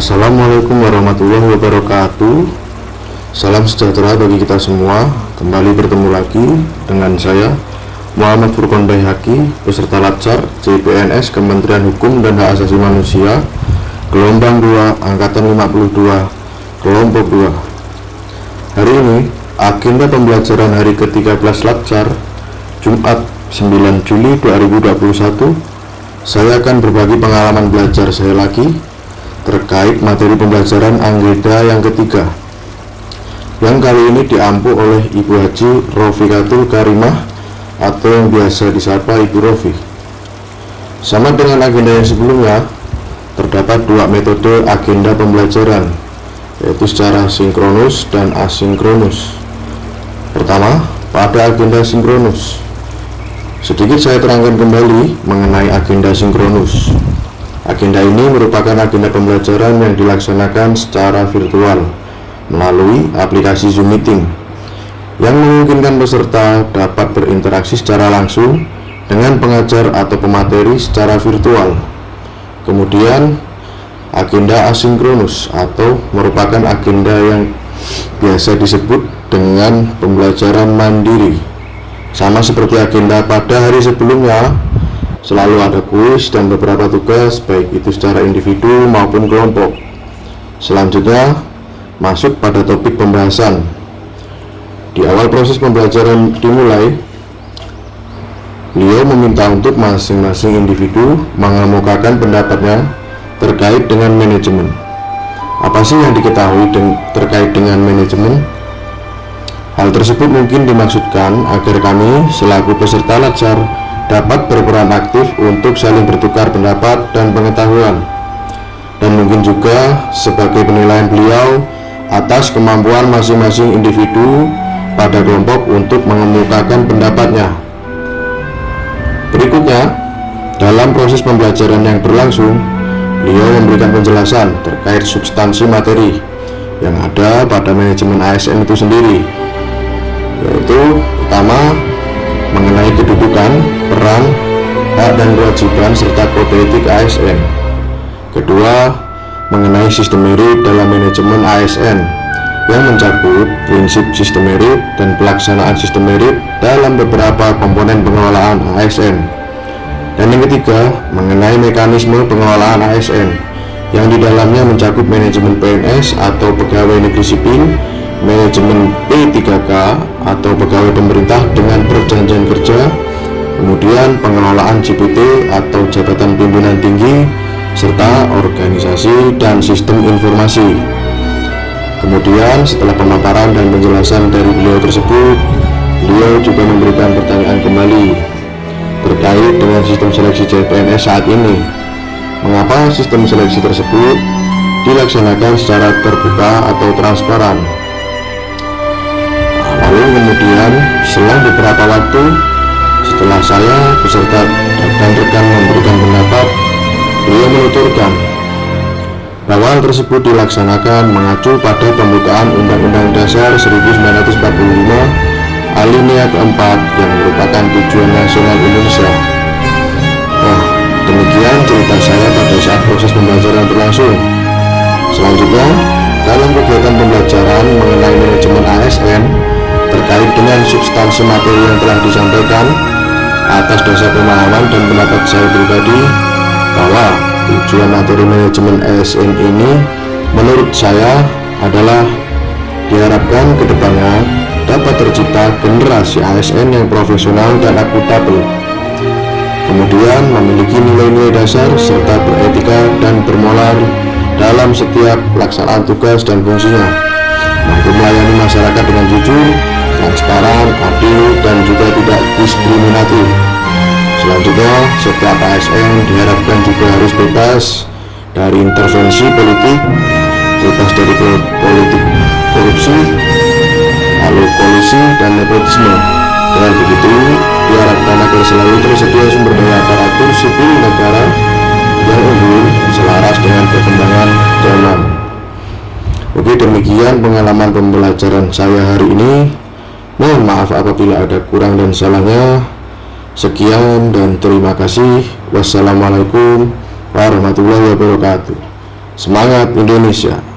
Assalamualaikum warahmatullahi wabarakatuh. Salam sejahtera bagi kita semua. Kembali bertemu lagi dengan saya Muhammad Furqon Baihaqi, peserta Latsar CPNS Kementerian Hukum dan Hak Asasi Manusia Gelombang 2 Angkatan 52 Kelompok 2. Hari ini agenda pembelajaran hari ke-13 Latsar Jumat 9 Juli 2021. Saya akan berbagi pengalaman belajar saya lagi terkait materi pembelajaran agenda yang ketiga, yang kali ini diampu oleh Ibu Haji Rofikatul Karimah atau yang biasa disapa Ibu Rofi. Sama dengan agenda yang sebelumnya, terdapat dua metode agenda pembelajaran, yaitu secara sinkronus dan asinkronus. Pertama, pada agenda sinkronus. Sedikit saya terangkan kembali mengenai agenda sinkronus. Agenda ini merupakan agenda pembelajaran yang dilaksanakan secara virtual melalui aplikasi Zoom Meeting, yang memungkinkan peserta dapat berinteraksi secara langsung dengan pengajar atau pemateri secara virtual. Kemudian, agenda asinkronus atau merupakan agenda yang biasa disebut dengan pembelajaran mandiri. Sama seperti agenda pada hari sebelumnya, selalu ada kuis dan beberapa tugas, baik itu secara individu maupun kelompok. Selanjutnya, masuk pada topik pembahasan. Di awal proses pembelajaran dimulai, beliau meminta untuk masing-masing individu mengemukakan pendapatnya terkait dengan manajemen. Apa sih yang diketahui terkait dengan manajemen? Hal tersebut mungkin dimaksudkan agar kami selaku peserta Latsar dapat berperan aktif untuk saling bertukar pendapat dan pengetahuan, dan mungkin juga sebagai penilaian beliau atas kemampuan masing-masing individu pada kelompok untuk mengemukakan pendapatnya. Berikutnya, dalam proses pembelajaran yang berlangsung, beliau memberikan penjelasan terkait substansi materi yang ada pada manajemen ASN itu sendiri, yaitu pertama, mengenai kedudukan, peran, hak dan kewajiban serta kode etik ASN. Kedua, mengenai sistem merit dalam manajemen ASN yang mencakup prinsip sistem merit dan pelaksanaan sistem merit dalam beberapa komponen pengelolaan ASN. Dan yang ketiga, mengenai mekanisme pengelolaan ASN yang di dalamnya mencakup manajemen PNS atau pegawai negeri sipil, manajemen P3K atau pegawai pemerintah dengan perjanjian kerja, kemudian pengelolaan JPT atau jabatan pimpinan tinggi, serta organisasi dan sistem informasi. Kemudian setelah pemaparan dan penjelasan dari beliau tersebut, beliau juga memberikan pertanyaan kembali terkait dengan sistem seleksi CPNS saat ini. Mengapa sistem seleksi tersebut dilaksanakan secara terbuka atau transparan? Lalu kemudian selang beberapa waktu setelah saya beserta dan rekan memberikan pendapat, beliau menuturkan bahwa hal tersebut dilaksanakan mengacu pada pembukaan Undang-Undang Dasar 1945 alinea keempat yang merupakan tujuan nasional Indonesia. Nah, demikian cerita saya pada saat proses pembelajaran berlangsung. Selanjutnya, dalam kegiatan pembelajaran mengenai manajemen ASN terkait dengan substansi materi yang telah disampaikan, atas dasar pemahaman dan pendapat saya pribadi bahwa tujuan materi manajemen ASN ini menurut saya adalah diharapkan kedepannya dapat tercipta generasi ASN yang profesional dan akuntabel, kemudian memiliki nilai-nilai dasar serta beretika dan bermoral dalam setiap pelaksanaan tugas dan fungsinya, mampu melayani masyarakat dengan jujur, transparan, adil, dan juga tidak diskriminatif. Selanjutnya, setiap ASN diharapkan juga harus bebas dari intervensi politik, bebas dari politik korupsi, lalu kolusi, dan nepotisme. Dengan begitu, diharapkan agar selalu tersedia sumber daya aparatur sipil negara yang unggul selaras dengan perkembangan zaman. Oke, demikian pengalaman pembelajaran saya hari ini. Mohon maaf apabila ada kurang dan salahnya. Sekian dan terima kasih. Wassalamualaikum warahmatullahi wabarakatuh. Semangat Indonesia!